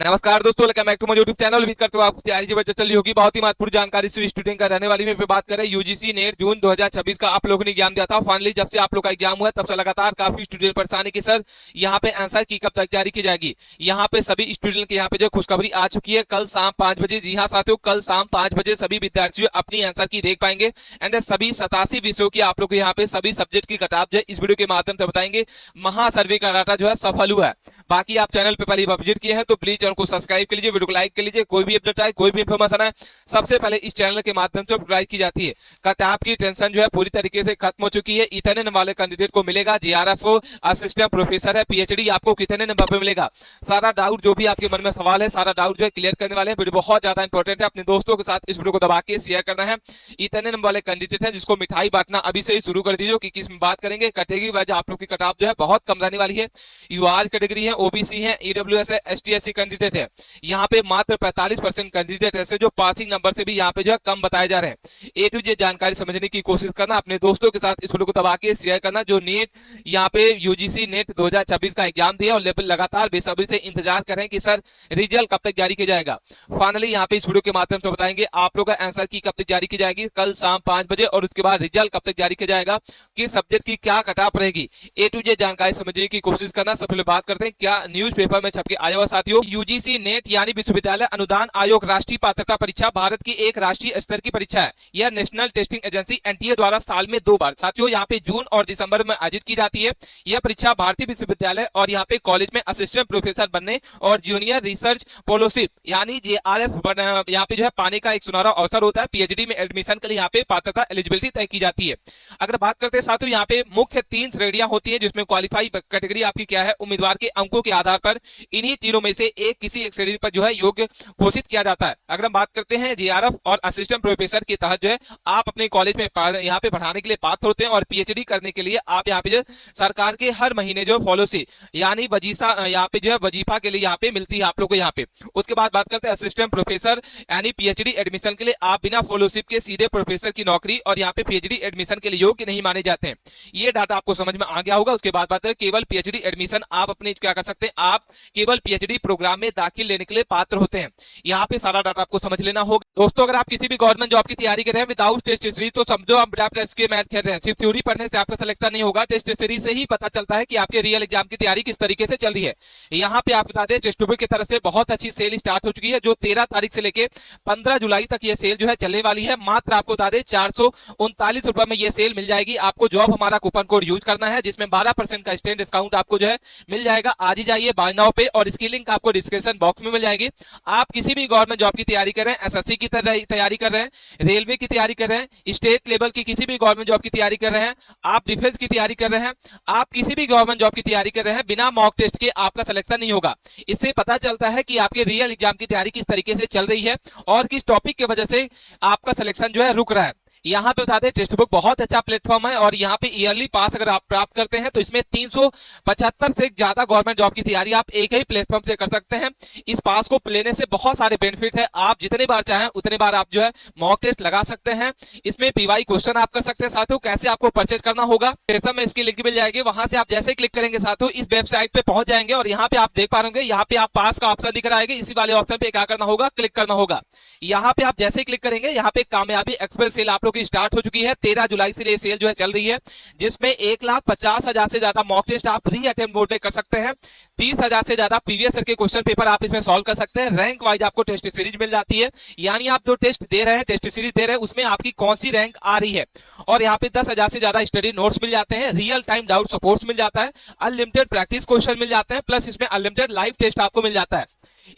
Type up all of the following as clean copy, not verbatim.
नमस्कार दोस्तों, welcome back to my YouTube channel. उम्मीद करते हो आपकी तैयारी जबरदस्त चल रही होगी। बहुत ही महत्वपूर्ण जानकारी सभी स्टूडेंट का रहने वाली। पे बात करें यूजीसी नेट जून 2026 का आप लोगों ने एग्जाम दिया था। फाइनली जब से आप लोग का एग्जाम हुआ तब से लगातार काफी स्टूडेंट परेशानी की सर यहाँ पे आंसर की कब तक जारी की जाएगी। यहाँ पे सभी स्टूडेंट के यहाँ पे जो खुशखबरी आ चुकी है, कल शाम 5 बजे। जी हाँ साथियों, कल शाम 5 बजे सभी विद्यार्थी अपनी आंसर की देख पाएंगे। एंड सभी 87 विषयों की आप लोग यहाँ पे सभी सब्जेक्ट की कटाप जो है इस वीडियो के माध्यम से बताएंगे। महासर्वे का डाटा जो है सफल हुआ है। बाकी आप चैनल पे पहली बार विजिट किए हैं तो प्लीज चैनल को सब्सक्राइब कर लीजिए, वीडियो को लाइक कर लीजिए। कोई भी अपडेट आए, कोई भी इंफॉर्मेशन आए, सबसे पहले इस चैनल के माध्यम से प्रोवाइड की जाती है। कटाप की टेंशन जो है पूरी तरीके से खत्म हो चुकी है। इतने नंबर वाले कैंडिडेट को मिलेगा जेआरएफ, असिस्टेंट प्रोफेसर है, पीएचडी आपको कितने नंबर पे मिलेगा। सारा डाउट जो भी आपके मन में सवाल है, सारा डाउट जो है क्लियर करने वाले हैं। वीडियो बहुत ज्यादा इंपॉर्टेंट है, अपने दोस्तों के साथ इस वीडियो को दबा के शेयर करना है। इतने नंबर वाले कैंडिडेट है जिसको मिठाई बांटना अभी से ही शुरू कर दीजिए कि किस में बात करेंगे। कैटेगरी वाइज आप लोग की कटाप जो है बहुत कम रहने वाली है। यूआर कैटेगरी है, ओबीसी है, ईडब्ल्यूएस है, एसटी/एससी कैंडिडेट है। यहाँ पे मात्र 45% कैंडिडेट ऐसे जो पासिंग नंबर से भी यहाँ पे जो है कम बताए जा रहे हैं। ए टू जेड जानकारी समझने की कोशिश करना, अपने दोस्तों के साथ इस वीडियो को दबा के शेयर करना जो नीट यहाँ पे यूजीसी नेट 2026 का एग्जाम दिया और लगातार बेसब्री से इंतजार कर रहे हैं कि सर रिजल्ट कब तक जारी किया जाएगा। फाइनली यहाँ पे इस वीडियो के माध्यम से बताएंगे आप लोग का आंसर की कब तक जारी की जाएगी, कल शाम 5 बजे, और उसके बाद रिजल्ट कब तक जारी किया जाएगा, किस सब्जेक्ट की क्या कटाप रहेगी। ए टू जेड जानकारी समझने की कोशिश करना। सबसे पहले बात करते हैं क्या न्यूज़पेपर में छप के आया हुआ साथियों। यूजीसी नेट यानी विश्वविद्यालय अनुदान आयोग राष्ट्रीय पात्रता परीक्षा भारत की एक राष्ट्रीय स्तर की परीक्षा है। यह नेशनल टेस्टिंग एजेंसी एनटीए द्वारा साल में 2 बार साथियों यहाँ पे जून और दिसंबर में आयोजित की जाती है। यह परीक्षा भारतीय विश्वविद्यालय और यहाँ पे कॉलेज में असिस्टेंट प्रोफेसर बनने और जूनियर रिसर्च फेलोशिप यानी जेआरएफ यहाँ पे जो है पाने का एक सुनहरा अवसर होता है। पीएचडी में एडमिशन के लिए यहाँ पे पात्रता एलिजिबिलिटी तय की जाती है। अगर बात करते हैं साथियों, यहाँ पे मुख्य 3 श्रेणियां होती है जिसमें क्वालिफाई कैटेगरी आपकी क्या है, उम्मीदवार के अंकों के आधार पर इन्हीं तीनों में से एक किसी एक श्रेणी पर जो है योग्य घोषित किया जाता है। अगर हम बात करते हैं जेआरएफ और असिस्टेंट प्रोफेसर के तहत जो है आप अपने कॉलेज में यहाँ पे पढ़ाने के लिए पात्र होते हैं और पीएचडी करने के लिए आप यहाँ पे जो सरकार के हर महीने जो फेलोशिप यानी वजीफा यहाँ पे जो है वजीफा के लिए यहाँ पे मिलती है आप लोग को यहाँ पे। उसके बाद बात करते हैं असिस्टेंट प्रोफेसर यानी पीएचडी एडमिशन के लिए आप बिना फेलोशिप के सीधे प्रोफेसर की नौकरी और यहाँ पे पीएचडी एडमिशन के लिए योग्य नहीं माने जाते हैं। ये डाटा आपको समझ में आ गया होगा। उसके बाद बात है केवल पीएचडी एडमिशन आप अपने क्या कर सकते हैं, आप केवल पीएचडी प्रोग्राम में दाखिल लेने के लिए पात्र होते हैं। यहाँ पे सारा डाटा आपको समझ लेना होगा। दोस्तों अगर आप किसी भी गवर्नमेंट जॉब की तैयारी कर रहे हैं विदाउट टेस्ट सीरीज तो समझो आप बिना टेस्ट के मैथ खेल रहे हैं। सिर्फ थ्योरी पढ़ने से आपका सिलेक्शन नहीं होगा। टेस्ट सीरीज से ही पता चलता है कि आपके रियल एग्जाम की तैयारी किस तरीके से चल रही है। यहाँ पे आप बता दें टेस्ट बुक की तरफ से बहुत अच्छी सेल स्टार्ट हो चुकी है जो 13 तारीख से लेके 15 जुलाई तक ये सेल जो है चलने वाली है। मात्र आपको बता दें 439 रुपए में ये सेल मिल जाएगी। आपको जॉब हमारा कूपन कोड यूज करना है जिसमें 12% का स्टैंड डिस्काउंट आपको जो है मिल जाएगा। आज ही जाइए बाय नाउ पे और इसकी लिंक आपको डिस्क्रिप्शन बॉक्स में मिल जाएगी। आप किसी भी गवर्नमेंट जॉब की तैयारी कर रहे हैं, एसएससी की तैयारी कर रहे हैं, रेलवे की तैयारी कर रहे हैं, स्टेट लेवल की किसी भी गवर्नमेंट जॉब की तैयारी कर रहे हैं, आप डिफेंस की तैयारी कर रहे हैं, आप किसी भी गवर्नमेंट जॉब की तैयारी कर रहे हैं, बिना मॉक टेस्ट के आपका सिलेक्शन नहीं होगा। इससे पता चलता है कि आपके रियल एग्जाम की तैयारी किस तरीके से चल रही है और किस टॉपिक की वजह से आपका सिलेक्शन जो है रुक रहा है। यहाँ पे बता दें टेक्स्ट बुक बहुत अच्छा प्लेटफॉर्म है और यहाँ पे ईयरली पास अगर आप प्राप्त करते हैं तो इसमें 375 से ज्यादा गवर्नमेंट जॉब की तैयारी आप एक ही प्लेटफॉर्म से कर सकते हैं। इस पास को लेने से बहुत सारे बेनिफिट है। आप जितने बार चाहें उतने बार आप जो है मॉक टेस्ट लगा सकते हैं। इसमें पीवाई क्वेश्चन आप कर सकते हैं। साथियों कैसे आपको परचेज करना होगा में इसकी लिंक मिल जाएगी। वहां से आप जैसे क्लिक करेंगे साथियों इस वेबसाइट पे पहुंच जाएंगे और यहाँ पे आप देख पा रहे यहाँ पे आप पास का ऑप्शन दिख रहा है। इसी वाले ऑप्शन पे क्या करना होगा, क्लिक करना होगा। यहाँ पे आप जैसे क्लिक करेंगे यहाँ पे कामयाबी एक्सप्रेस सेल आप लोग की स्टार्ट हो चुकी है। 13 जुलाई से ये सेल जो है चल रही है जिसमें 1,50,000 से ज्यादा मॉक टेस्ट आप री अटेम्प्ट मोड में कर सकते हैं। 30,000 से ज्यादा प्रीवियस ईयर के क्वेश्चन पेपर आप इसमें सॉल्व कर सकते हैं। रैंक वाइज आपको टेस्ट सीरीज मिल जाती है यानी आप जो टेस्ट दे रहे हैं, टेस्ट सीरीज दे रहे हैं उसमें आपकी कौन सी रैंक आ रही है। और यहाँ पे 10,000 से ज्यादा स्टडी नोट्स मिल जाते हैं, रियल टाइम डाउट सपोर्ट्स मिल जाता है, अनलिमिटेड प्रैक्टिस क्वेश्चन मिल जाते हैं, प्लस इसमें अनलिमिटेड लाइव टेस्ट आपको मिल जाता है।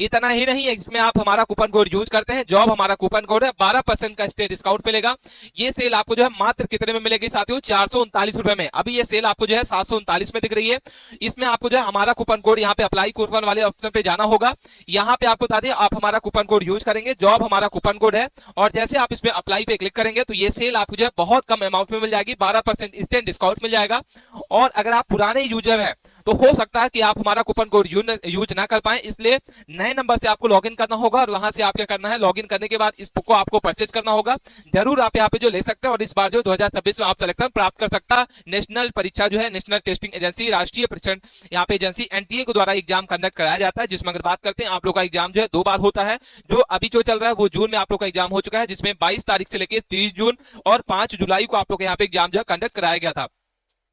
इतना ही नहीं है, इसमें आप हमारा कूपन कोड यूज करते हैं, जॉब हमारा कूपन कोड है, 12% का स्टे डिस्काउंट मिलेगा। ये सेल आपको जो है मात्र कितने में मिलेगी साथियों, 439 रुपए में। अभी ये सेल आपको जो है 739 में दिख रही है। इसमें आपको जो है हमारा कूपन कोड यहाँ पे अप्लाई कूपन वाले ऑप्शन पे जाना होगा। यहाँ पे आपको बता दें आप हमारा कूपन कोड यूज करेंगे, जॉब हमारा कूपन कोड है, और जैसे आप इसमें अप्लाई पे क्लिक करेंगे तो ये सेल आपको जो है बहुत कम अमाउंट में मिल जाएगी, 12% इंस्टेंट डिस्काउंट मिल जाएगा। और अगर आप पुराने यूजर हैं तो हो सकता है कि आप हमारा कूपन कोड यूज ना कर पाए, इसलिए नए नंबर से आपको लॉगिन करना होगा और वहां से आप क्या करना है, लॉगिन करने के बाद इस बुक को आपको परचेज करना होगा। जरूर आप यहाँ पे जो ले सकते हैं और इस बार जो 2026 में आप सिलेक्शन प्राप्त कर सकता है। नेशनल परीक्षा जो है, नेशनल टेस्टिंग एजेंसी, राष्ट्रीय परीक्षण यहाँ पे एजेंसी एनटीए के द्वारा एग्जाम कंडक्ट कराया जाता है, जिसमें अगर बात करते हैं आप लोग का एग्जाम जो है 2 बार होता है। जो अभी जो चल रहा है वो जून में आप लोग का एग्जाम हो चुका है, जिसमें 22 तारीख से लेकर 30 जून और 5 जुलाई को आप लोग यहाँ पे एग्जाम जो है कंडक्ट कराया गया था।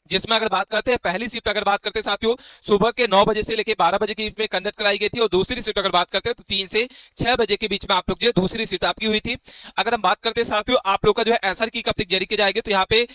जिसमें अगर बात करते हैं पहली शिफ्ट अगर बात करते हैं साथियों, सुबह के 9 बजे से लेकर 12 बजे के बीच में कंडक्ट कराई गई थी, और दूसरी शिफ्ट अगर बात करते हैं तो 3 से 6 बजे के बीच में आप लोग जो दूसरी शिफ्ट आपकी हुई थी। अगर हम बात करते हैं साथियों आप लोग का जो है आंसर की कब तक जारी की जाएगी, तो यहाँ पे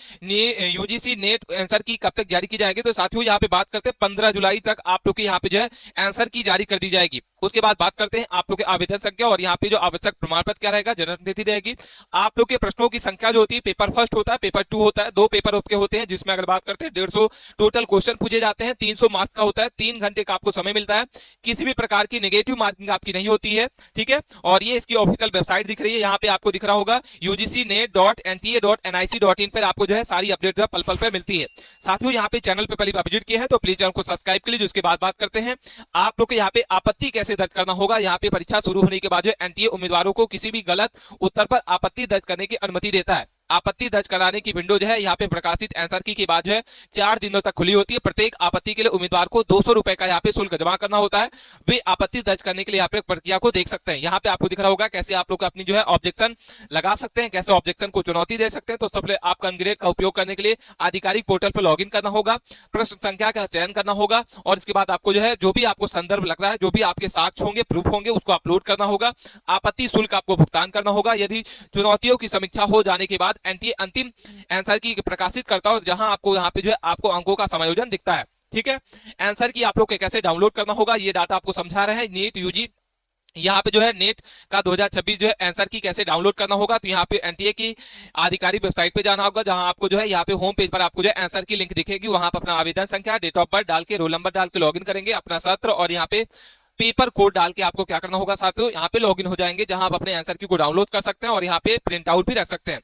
यूजीसी नेट आंसर की कब तक जारी की जाएगी, तो साथियों यहाँ पे बात करते हैं 15 जुलाई तक आप लोग की यहाँ पे जो है आंसर की जारी कर दी जाएगी। उसके बाद बात करते हैं आप लोग के आवेदन संख्या, और यहाँ पे जो आवश्यक प्रमाण पत्र क्या रहेगा, जन्म तिथि रहेगी। आप लोग के प्रश्नों की संख्या जो होती है, पेपर फर्स्ट होता है, पेपर 2 होता है, 2 पेपर के होते हैं, जिसमें अगर बात करते हैं 150 टोटल क्वेश्चन पूछे जाते हैं, 300 मार्क्स का होता है, 3 घंटे का आपको समय मिलता है, किसी भी प्रकार की नेगेटिव मार्किंग आपकी नहीं होती है, ठीक है। और ये इसकी ऑफिशियल वेबसाइट दिख रही है, यहाँ पे आपको दिख रहा होगा ugcnet.nta.nic.in पर आपको जो है सारी अपडेट जो है पल पल पे मिलती है। साथियों यहाँ पे चैनल पे पहली बार विजिट किया है तो प्लीज चैनल को सब्सक्राइब कर लीजिए। उसके बाद बात करते हैं आप लोग को यहाँ पे आपत्ति कैसे दर्ज करना होगा। यहाँ पे परीक्षा शुरू होने के बाद जो एनटीए उम्मीदवारों को किसी भी गलत उत्तर पर आपत्ति दर्ज करने की अनुमति देता है। आपत्ति दर्ज कराने की विंडो जो है यहाँ पे प्रकाशित आंसर की के बाद जो है 4 दिनों तक खुली होती है। प्रत्येक आपत्ति के लिए उम्मीदवार को 200 रुपए का यहाँ पे शुल्क जमा करना होता है। वे आपत्ति दर्ज करने के लिए यहाँ पे प्रक्रिया को देख सकते हैं। यहाँ पे आपको दिख रहा होगा कैसे आप लोग अपनी जो है ऑब्जेक्शन लगा सकते हैं, कैसे ऑब्जेक्शन को चुनौती दे सकते हैं। तो सबसे आप कैंडिडेट का उपयोग करने के लिए आधिकारिक पोर्टल पर लॉगिन करना होगा, प्रश्न संख्या का चयन करना होगा, और इसके बाद आपको जो है जो भी आपको संदर्भ लग रहा है, जो भी आपके साक्ष्य होंगे, प्रूफ होंगे, उसको अपलोड करना होगा। आपत्ति शुल्क आपको भुगतान करना होगा। यदि चुनौतियों की समीक्षा हो जाने के बाद एनटीए अंतिम आंसर की प्रकाशित करता हो, जहां आपको यहाँ पे जो है आपको अंकों का समायोजन दिखता है, ठीक है। आंसर की आप लोग को कैसे डाउनलोड करना होगा ये डाटा आपको समझा रहे हैं। नीट यूजी यहाँ पे जो है नेट का 2026 जो है आंसर की कैसे डाउनलोड करना होगा, तो यहाँ पे एनटीए की आधिकारिक वेबसाइट पे जाना होगा, जहां आपको जो है यहाँ पे होम पेज पर आपको जो है आंसर की लिंक दिखेगी। वहां पर अपना आवेदन संख्या, डेट ऑफ बर्थ डाल के, रोल नंबर डाल के लॉगिन करेंगे, अपना सत्र और यहाँ पे पेपर कोड डाल के आपको क्या करना होगा साथियों, यहाँ पे लॉगिन हो जाएंगे, जहां आप अपने आंसर की को डाउनलोड कर सकते हैं और यहाँ पे प्रिंट आउट भी रख सकते हैं।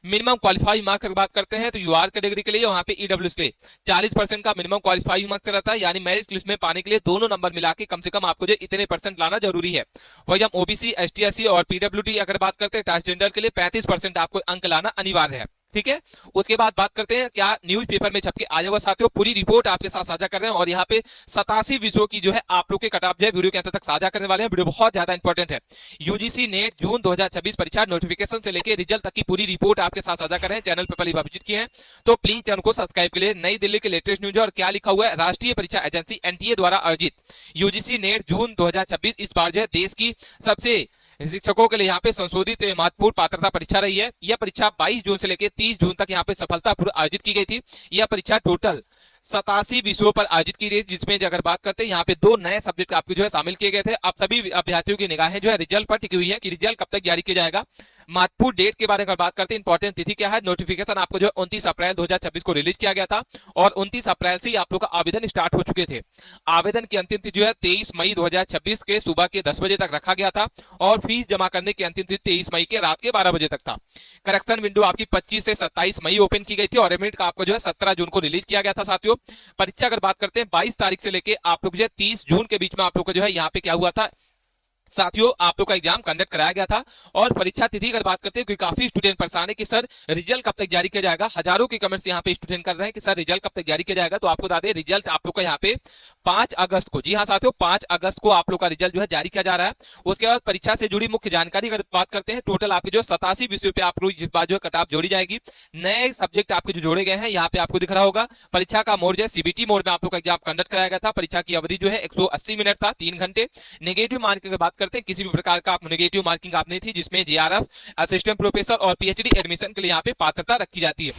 मिनिमम क्वालिफाइंग मार्क्स की बात करते हैं तो यूआर कैटेगरी के लिए वहाँ पे ईडब्ल्यूएस के 40% का मिनिमम क्वालिफाइंग मार्क्स रहता है, यानी मेरिट लिस्ट में पाने के लिए दोनों नंबर मिला के कम से कम आपको जो इतने % लाना जरूरी है। वही हम ओबीसी, एसटी, एससी और पीडब्ल्यूडी अगर बात करते हैं ट्रांसजेंडर के लिए 35% आपको अंक लाना अनिवार्य है, ठीक है। उसके बाद बात करते हैं क्या न्यूज़पेपर में छपके आया हुआ साथियों, पूरी रिपोर्ट आपके साथ साझा कर रहे हैं और यहाँ पे 87 विषयों की जो है आप लोग के कट ऑफ जो है वीडियो के अंत तक साझा करने वाले हैं। वीडियो बहुत ज्यादा इंपॉर्टेंट है। यूजीसी नेट जून 2026 परीक्षा नोटिफिकेशन से लेकर रिजल्ट तक की पूरी रिपोर्ट आपके साथ साझा कर रहे हैं। चैनल पर पहली बार विजिट किए हैं तो प्लीज चैनल को सब्सक्राइब के लिए। नई दिल्ली के लेटेस्ट न्यूज और क्या लिखा हुआ है, राष्ट्रीय परीक्षा एजेंसी एनटीए द्वारा आयोजित यूजीसी नेट जून 2026 इस बार जो है देश की सबसे शिक्षकों के लिए यहाँ पे संशोधित महत्वपूर्ण पात्रता परीक्षा रही है। यह परीक्षा 22 जून से लेकर 30 जून तक यहाँ पे सफलतापूर्वक आयोजित की गई थी। यह परीक्षा टोटल 87 विषयों पर आयोजित की गई, जिसमें अगर बात करते हैं यहाँ पे 2 नए सब्जेक्ट आपके जो है शामिल किए गए थे। अब सभी अभ्यर्थियों की निगाहें जो है रिजल्ट पर टिकी हुई है कि रिजल्ट कब तक जारी किया जाएगा। महत्वपूर्ण डेट के बारे में बात करते हैं, इंपॉर्टेंट तिथि क्या है। नोटिफिकेशन आपको जो है 29 अप्रैल 2026 को रिलीज किया गया था और 29 अप्रैल से आप लोग का आवेदन स्टार्ट हो चुके थे। आवेदन की अंतिम तिथि जो है 23 मई 2026 के सुबह के 10 बजे तक रखा गया था और फीस जमा करने की अंतिम तिथि 23 मई के रात के 12 बजे तक था। करेक्शन विंडो आपकी 25 से 27 मई ओपन की गई थी और एडमिट का आपको जो है 17 जून को रिलीज किया गया था साथियों। परीक्षा अगर बात करते हैं 22 तारीख से लेके आप लोग जो है 30 जून के बीच में आप लोग को जो है यहाँ पे क्या हुआ था साथियों, आप लोग का एग्जाम कंडक्ट कराया गया था। और परीक्षा तिथि अगर बात करते हैं, क्योंकि काफी स्टूडेंट परेशान है कि सर रिजल्ट कब तक जारी किया जाएगा। हजारों के कमेंट्स यहाँ पे स्टूडेंट कर रहे हैं कि सर रिजल्ट कब तक जारी किया जाएगा। तो आपको बता दें रिजल्ट आप लोग का यहाँ पे 5 अगस्त को, जी हाँ साथियों 5 अगस्त को आप लोग का रिजल्ट जो है जारी किया जा रहा है। उसके बाद परीक्षा से जुड़ी मुख्य जानकारी अगर बात करते हैं, टोटल आपके जो 87 विषयों पे आप लोग इस बार जो है कट ऑफ जोड़ी जाएगी। नए सब्जेक्ट आपके जो जोड़े गए हैं यहाँ पे आपको दिख रहा होगा। परीक्षा का मोड जो है सीबीटी मोड में आप लोग का एग्जाम कंडक्ट कराया गया था। परीक्षा की अवधि जो है 180 मिनट था, 3 घंटे। नेगेटिव मार्किंग की बात करते हैं, किसी भी प्रकार का नेगेटिव मार्किंग आप नहीं थी, जिसमें जीआरएफ, असिस्टेंट प्रोफेसर और पीएचडी एडमिशन के लिए यहाँ पे पात्रता रखी जाती है।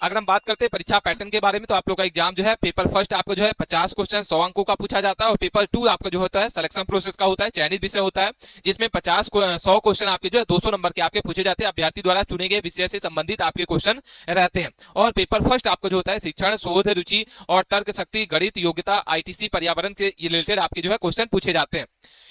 अगर हम बात करते हैं परीक्षा पैटर्न के बारे में, तो आप लोग का एग्जाम जो है पेपर फर्स्ट आपको जो है 50 क्वेश्चन 100 अंकों का पूछा जाता है और पेपर 2 आपका जो होता है सिलेक्शन प्रोसेस का होता है, चयनित विषय होता है, जिसमें 100 क्वेश्चन आपके जो है 200 नंबर के आपके पूछे जाते हैं। अभ्यर्थी द्वारा चुने गए विषय से संबंधित आपके क्वेश्चन रहते हैं। और पेपर फर्स्ट आपको जो होता है शिक्षण, शोध, रुचि और तर्क शक्ति, गणित, योग्यता, आईटीसी, पर्यावरण से रिलेटेड आपके जो है क्वेश्चन पूछे जाते हैं।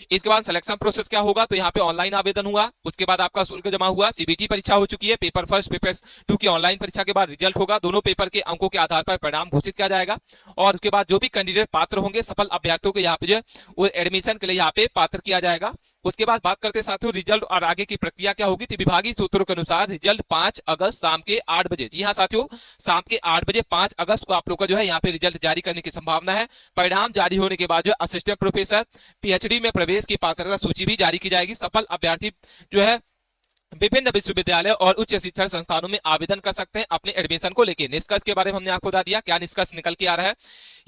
इसके बाद सिलेक्शन प्रोसेस क्या होगा, तो यहाँ पे ऑनलाइन आवेदन हुआ, उसके बाद आपका शुल्क जमा हुआ, सीबीटी परीक्षा हो चुकी है, पेपर फर्स्ट पेपर टू की ऑनलाइन परीक्षा के बाद रिजल्ट होगा, दोनों पेपर के अंकों के आधार पर परिणाम घोषित किया जाएगा। और उसके बाद जो भी कैंडिडेट पात्र होंगे सफल अभ्यर्थियों को यहाँ पे जो वो एडमिशन के लिए यहाँ पे पात्र किया जाएगा। उसके बाद बात करते हैं साथियों रिजल्ट और आगे की प्रक्रिया क्या होगी, तो विभागीय सूत्रों के अनुसार रिजल्ट 5 अगस्त शाम के 8 बजे, जी हाँ साथियों, शाम के 8 बजे 5 अगस्त को आप लोग का जो है यहाँ पे रिजल्ट जारी करने की संभावना है। परिणाम जारी होने के बाद जो असिस्टेंट प्रोफेसर पीएचडी में प्रवेश की पात्रता सूची भी जारी की जाएगी। सफल अभ्यर्थी जो है विभिन्न विश्वविद्यालय और उच्च शिक्षण संस्थानों में आवेदन कर सकते हैं अपने एडमिशन को लेकर। निष्कर्ष के बारे में हमने आपको बता दिया, क्या निष्कर्ष निकल के आ रहा है।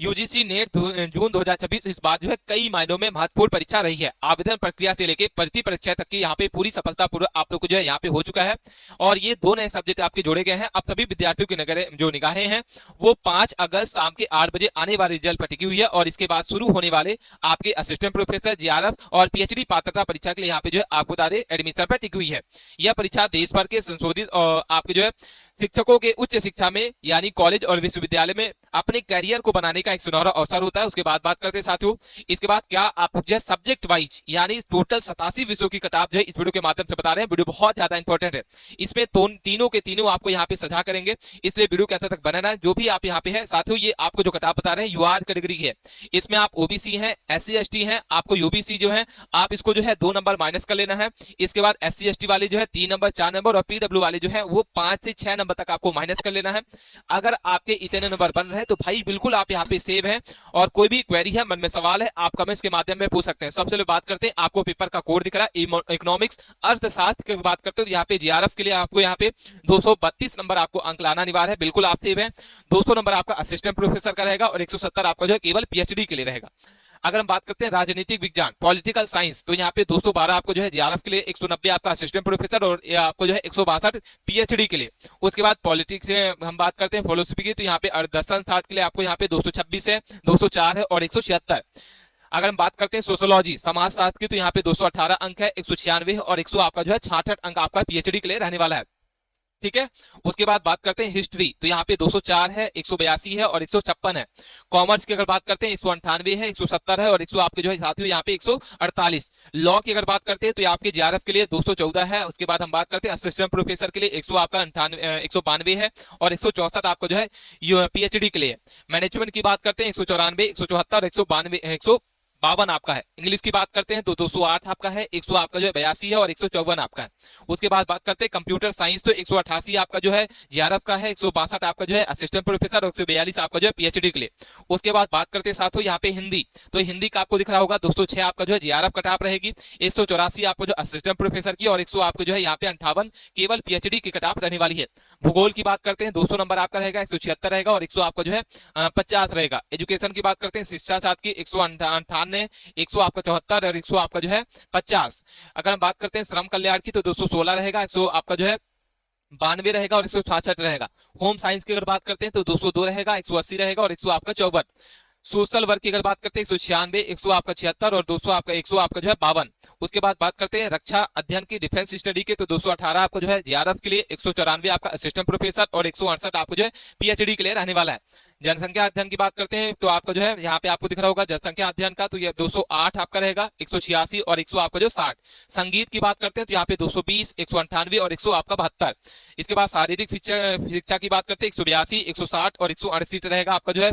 यूजीसी नेट जून 2026 इस बार जो है कई मायनों में महत्वपूर्ण परीक्षा रही है। आवेदन प्रक्रिया से लेकर भर्ती परीक्षा तक की यहाँ पे पूरी सफलतापूर्वक आप लोग को जो है यहाँ पे हो चुका है। और ये 2 नए सब्जेक्ट आपके जोड़े गए हैं। अब सभी विद्यार्थियों की जो निगाहें हैं वो 5 अगस्त शाम के 8 बजे आने वाले रिजल्ट पर टिकी हुई है। और इसके बाद शुरू होने वाले आपके असिस्टेंट प्रोफेसर, जीआरएफ और पीएचडी पात्रता परीक्षा के लिए यहाँ पे जो है आपको बता दें एडमिशन पर टिकी हुई है। यह परीक्षा देश भर के संशोधित और आपके जो है शिक्षकों के उच्च शिक्षा में यानी कॉलेज और विश्वविद्यालय में अपने करियर को बनाने का एक सुनहरा अवसर होता है। उसके बाद बात करते हैं साथियों, इसके बाद क्या आप जो है सब्जेक्ट वाइज यानी टोटल 87 विषयों की कटाप जो है इस वीडियो के माध्यम से बता रहे हैं। वीडियो बहुत ज्यादा इंपॉर्टेंट है, इसमें तीनों के तीनों आपको यहाँ पे सजा करेंगे, इसलिए वीडियो के अंत तक बनाना है। जो भी आप यहाँ पे है साथियों, ये आपको जो कटाप बता रहे हैं यूआर कैटेगरी है, इसमें आप ओबीसी हैं, एससी एसटी हैं, आपको यूबीसी जो है आप इसको जो है 2 नंबर माइनस कर लेना है। इसके बाद एससी एसटी वाले जो है 3 नंबर 4 नंबर और पीडब्ल्यू वाले जो है वो 5 से 6 नंबर तक आपको माइनस कर लेना है। अगर आपके इतने नंबर बन रहे हैं तो भाई बिल्कुल आप यहाँ पे सेव हैं। और कोई भी क्वेरी है, मन में सवाल है, आप कमेंट्स के माध्यम में पूछ सकते हैं। सबसे पहले बात करते हैं, आपको पेपर का कोड दिख रहा है इकोनॉमिक्स अर्थशास्त्र की बात करते हो, यहाँ पे जीआरएफ के लिए आपको यहाँ पे 232 नंबर आपको अंक लाना अनिवार्य है, बिल्कुल आप सेव है। 200 नंबर आपका असिस्टेंट प्रोफेसर का रहेगा और 170 आपका जो है केवल पीएचडी के लिए रहेगा। अगर हम बात करते हैं राजनीतिक विज्ञान पॉलिटिकल साइंस, तो यहाँ पे 212 आपको जो है जीआरएफ के लिए, 190 आपका असिस्टेंट प्रोफेसर और आपको जो है 162 पीएचडी के लिए। उसके बाद पॉलिटिक्स से हम बात करते हैं फिलोसफी की, तो यहाँ पे दर्शन शास्त्र के लिए आपको यहाँ पे 226 है, 204 है और 176। अगर हम बात करते हैं सोशोलॉजी समाज शास्त्र की, तो यहाँ पे 218 अंक है, 196 और 100 आपका जो है 66 अंक आपका पीएचडी के लिए रहने वाला है। ठीक है, उसके बाद बात करते हैं हिस्ट्री, तो यहाँ पे 204 है, 182 है और 156 है। कॉमर्स की अगर बात करते हैं 198 है, 170 है और 100 आपके जो है साथियों यहाँ पे 148। लॉ की अगर बात करते हैं तो यहाँ आपके जीआरएफ के लिए 214 है। उसके बाद हम बात करते हैं असिस्टेंट प्रोफेसर के लिए 100 आपका 192 है और 164 आपका जो है पीएचडी के लिए। मैनेजमेंट की बात करते हैं 194, 174, 192, 152 आपका है। इंग्लिश की बात करते हैं तो 208 आपका है, 100 आपका जो है 82 है और 154 आपका है। उसके बाद बात करते हैं कंप्यूटर साइंस, तो 188 आपका जो है जीआरएफ का है, 162 आपका जो है असिस्टेंट प्रोफेसर और 142 आपका जो है पीएचडी के लिए। उसके बाद बात करते हैं साथियों यहाँ पे हिंदी, तो हिंदी का आपको दिख रहा होगा 206 आपका जो है जीआरएफ कटाप रहेगी, 184 आपको जो असिस्टेंट प्रोफेसर की और 100 आपको जो है यहाँ पे 58 केवल पीएचडी की कटाप रहने वाली है। भूगोल की बात करते हैं 200 नंबर आपका रहेगा, 176 रहेगा और 100 आपका जो है 50 रहेगा। एजुकेशन की बात करते हैं शिक्षा शास्त्र की 198, 100 आपका 74 और 100 आपका जो है 50। अगर हम बात करते हैं श्रम कल्याण की तो 216 रहेगा, 100 आपका जो है 92 रहेगा और 166 रहेगा। होम साइंस की अगर बात करते हैं तो 202 रहेगा, 180 रहेगा और 100 आपका 54। सोशल वर्क की अगर बात करते हैं 196, 100 आपका 76 और 200 आपका 100 आपका जो है 52। उसके बाद बात करते हैं रक्षा अध्ययन की डिफेंस स्टडी के, तो 218 आपको जो है जीआरएफ के लिए, 194 आपका असिस्टेंट प्रोफेसर और 168 आपको जो है पीएचडी के लिए रहने वाला है। जनसंख्या अध्ययन की बात करते हैं तो आपका जो है यहाँ पे आपको दिख रहा होगा जनसंख्या अध्ययन का, तो ये 208 आपका रहेगा, 186 और 100 आपका जो 60। संगीत की बात करते हैं तो यहाँ पे 220, 198 और 100 आपका 72। इसके बाद शारीरिक शिक्षा की बात करते हैं 182, 160 और 168 रहेगा आपका जो है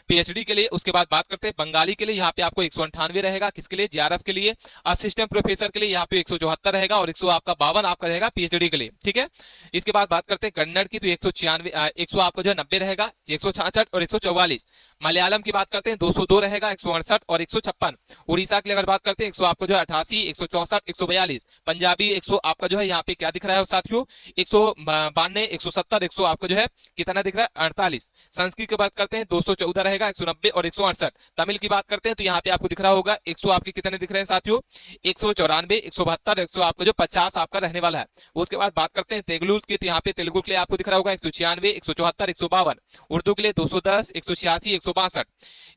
पीएचडी के लिए। उसके बाद बात करते हैं बंगाली के लिए, यहाँ पे आपको 198 रहेगा, किसके लिए, जीआरएफ के लिए। असिस्टेंट प्रोफेसर के लिए यहाँ पे 174 रहेगा और 100 आपका 52 आपका रहेगा पीएचडी के लिए। ठीक है, इसके बाद बात करते हैं कन्नड़ की, तो 196, 100 आपका जो है 90 रहेगा, 166 और 144। मलयालम की बात करते हैं 202 रहेगा, 168 और 156। उड़ीसा के लिए अगर बात करते हैं 100 आपका जो है 88, 164, 142। पंजाबी 100 आपका जो है यहाँ पे क्या दिख रहा है साथियों, 192, 170, 100 आपका जो है कितना दिख रहा है 48। संस्कृत की बात करते हैं 214 रहेगा, 190 और 168। तमिल की बात करते हैं तो यहाँ पे आपको दिख रहा होगा 100 आपके कितने दिख रहे हैं साथियों, 194, 172, 100 आपका जो 50 आपका रहने वाला है। उसके बाद बात करते हैं तेलुगु की, तो यहाँ पे तेलुगु के लिए आपको दिख रहा होगा 196, 174, 152। उर्दू के लिए 210, 186, 162।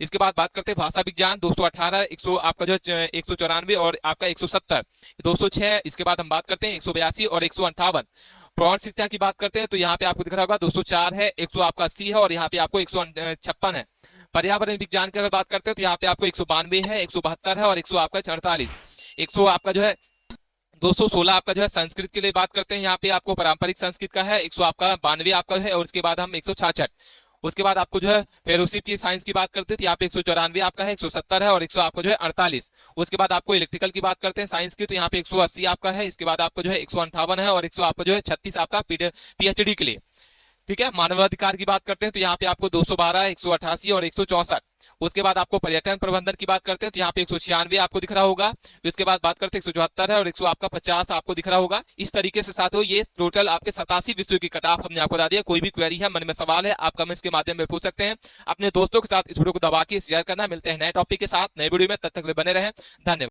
इसके बाद बात करते हैं भाषा विज्ञान 218, 100 आपका जो 194 और आपका 170, 206। इसके बाद हम बात करते हैं 182 और 158। प्रौढ़ शिक्षा की बात करते हैं तो यहाँ पे आपको दिख रहा होगा 204 है, 100 आपका 80 है और यहाँ पे आपको 156 है। पर्यावरण विज्ञान की अगर बात करते हैं तो यहाँ पे आपको 192 है, 172 है और 100 आपका 48, 100 आपका जो है 216 आपका जो है संस्कृत के लिए बात करते हैं, यहाँ पे आपको पारंपरिक संस्कृत का है, 100 आपका 92 आपका है और उसके बाद हम 166, उसके बाद आपको जो है फेलोशिप की साइंस की बात करते हैं तो यहाँ पे 194 आपका है, 170 है और 100 आपका जो है 48, उसके बाद आपको इलेक्ट्रिकल की बात करते हैं साइंस की तो यहाँ पे 180 आपका है, इसके बाद आपको जो है 158 है और 100 आपका जो है 36 आपका पीएचडी के लिए। ठीक है, मानवाधिकार की बात करते हैं तो यहाँ पे आपको 212, 188 और 164, उसके बाद आपको पर्यटन प्रबंधन की बात करते हैं तो यहाँ पे 196 आपको दिख रहा होगा, उसके बाद बात करते हैं 174 है और 100 आपका 50 आपको दिख रहा होगा। इस तरीके से साथियों ये टोटल आपके 87 विषयों की कट ऑफ हमने आपको बता दिया। कोई भी क्वेरी है, मन में सवाल है, आप कमेंट्स के माध्यम में पूछ सकते हैं। अपने दोस्तों के साथ इस वीडियो को दबा के शेयर करना। मिलते हैं नए टॉपिक के साथ नए वीडियो में, तब तक बने रहें। धन्यवाद।